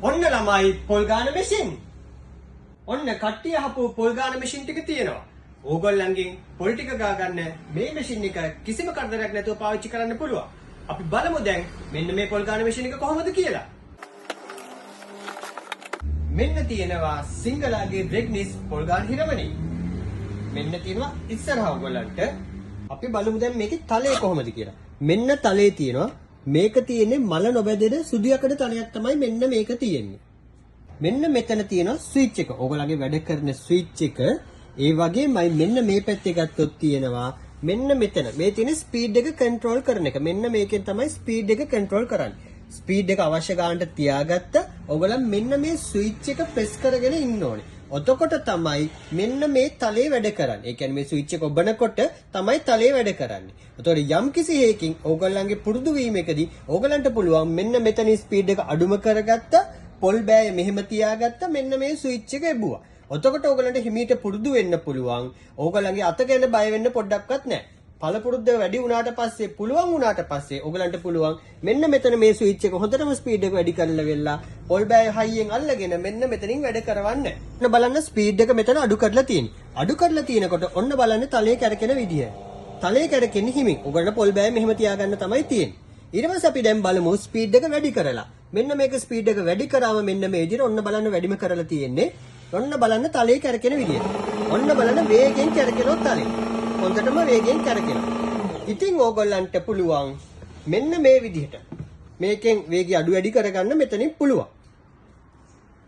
ඔන්න ළමයි පොල් ගාන මැෂින්. ඔන්න කට්ටිය අහපු පොල් ගාන මැෂින් ටික තියෙනවා. ඕගොල්ලන්ගෙන් පොල් ටික ගා ගන්න මේ මැෂින් එක කිසිම කරදරයක් නැතුව පාවිච්චි කරන්න පුළුවන්. අපි බලමු දැන් මෙන්න මේ පොල් ගාන මැෂින් එක කොහොමද කියලා. මෙන්න තියෙනවා සිංගලාගේ බ්‍රෙග්නිස් පොල් ගාන හිරවණි. මෙන්න තියෙනවා ඉස්සරහා ඔයගොල්ලන්ට. අපි බලමු දැන් මේකේ තලය කොහොමද කියලා. මෙන්න තලයේ තියෙනවා. මේක තියෙන්නේ මල නොබැදෙන සුදු යකඩ තලයක් තමයි මෙන්න මේක තියෙන්නේ. මෙන්න මෙතන තියෙනවා ස්විච් එක. ඕගොල්ලන්ගේ වැඩ කරන ස්විච් එක. ඒ වගේමයි මෙන්න මේ පැත්තේ ගත්තොත් තියෙනවා මෙන්න මෙතන. මේ තියෙන ස්පීඩ් එක කන්ට්‍රෝල් කරන එක. මෙන්න මේකෙන් තමයි ස්පීඩ් එක කන්ට්‍රෝල් කරන්නේ. ස්පීඩ් එක අවශ්‍ය ගානට තියාගත්ත ඔයගොල්ලන් මෙන්න මේ ස්විච් එක ප්‍රෙස් කරගෙන ඉන්න ඕනේ. එතකොට තමයි මෙන්න මේ තලයේ වැඩ කරන්නේ. ඒ කියන්නේ මේ ස්විච් එක ඔබනකොට තමයි තලයේ වැඩ කරන්නේ. එතකොට යම් කිසි හේකින් ඕගොල්ලන්ගේ පුරුදු වීමකදී ඕගොල්ලන්ට පුළුවන් මෙන්න මෙතන ස්පීඩ් එක අඩුම කරගත්ත පොල් බෑය මෙහෙම තියාගත්ත මෙන්න මේ ස්විච් එක එබුවා. එතකොට ඕගොල්ලන්ට හිමීට පුරුදු වෙන්න පුළුවන්. ඕගොල්ලන්ගේ අත ගැන බය වෙන්න පොඩ්ඩක්වත් නැහැ. පළපුරුද්ද වැඩි වුණාට පස්සේ පුළුවන් වුණාට පස්සේ ඔයගලන්ට පුළුවන් මෙන්න මෙතන මේ ස්විච් එක හොඳටම ස්පීඩ් එක වැඩි කරලා වෙලා පොල් බෑය හයියෙන් අල්ලගෙන මෙන්න මෙතනින් වැඩ කරවන්න. ඔන්න බලන්න ස්පීඩ් එක මෙතන අඩු කරලා තියෙන්නේ. අඩු කරලා තියෙනකොට ඔන්න බලන්න තලයේ කැරකෙන විදිය. තලයේ කැරකෙන්නේ හිමින්. ඔයගලන්ට පොල් බෑය මෙහෙම තියාගන්න තමයි තියෙන්නේ. ඊට පස්සේ අපි දැන් බලමු ස්පීඩ් එක වැඩි කරලා. මෙන්න මේක ස්පීඩ් එක වැඩි කරාම මෙන්න මේ විදිහට ඔන්න බලන්න වැඩිම කරලා තියෙන්නේ. ඔන්න බලන්න තලයේ කැරකෙන විදිය. ඔන්න බලන්න වේගෙන් කැරකෙනවා තලයේ. හොඳටම වේගෙන් කැරකෙනවා. ඉතින් ඕගොල්ලන්ට පුළුවන් මෙන්න මේ විදිහට මේකෙන් වේගය අඩු වැඩි කරගන්න මෙතනින් පුළුවන්.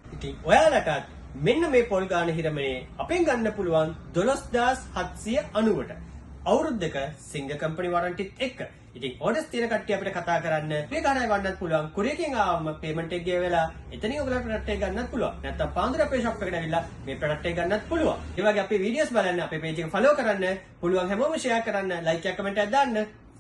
ඉතින් ඔයාලටත් මෙන්න මේ පොල් ගාන හිරමනේ අපෙන් ගන්න පුළුවන් 12790ට අවුරුද්දක සිංග කම්පැනි වරන්ටිත් එක්ක. ඉතින් ඕඩර්ස් තියෙන කට්ටිය අපිට කතා කරන්න මේ ගානයි වන්නත් පුළුවන්. කුරියකින් ආවම පේමන්ට් එක ගෙවලා එතනින් ඔයගොල්ලන්ට ප්‍රොඩක්ට් එක ගන්නත් පුළුවන්. නැත්නම් පාන්දුර අපේ ෂොප් එකට ඇවිල්ලා මේ ප්‍රොඩක්ට් එක ගන්නත් පුළුවන්. ඒ වගේ අපේ වීඩියෝස් බලන්න අපේ පේජ් එක ෆලෝ කරන්න පුළුවන්. හැමෝම ෂෙයා කරන්න, ලයික් එකක් කමෙන්ට් එකක් දාන්න.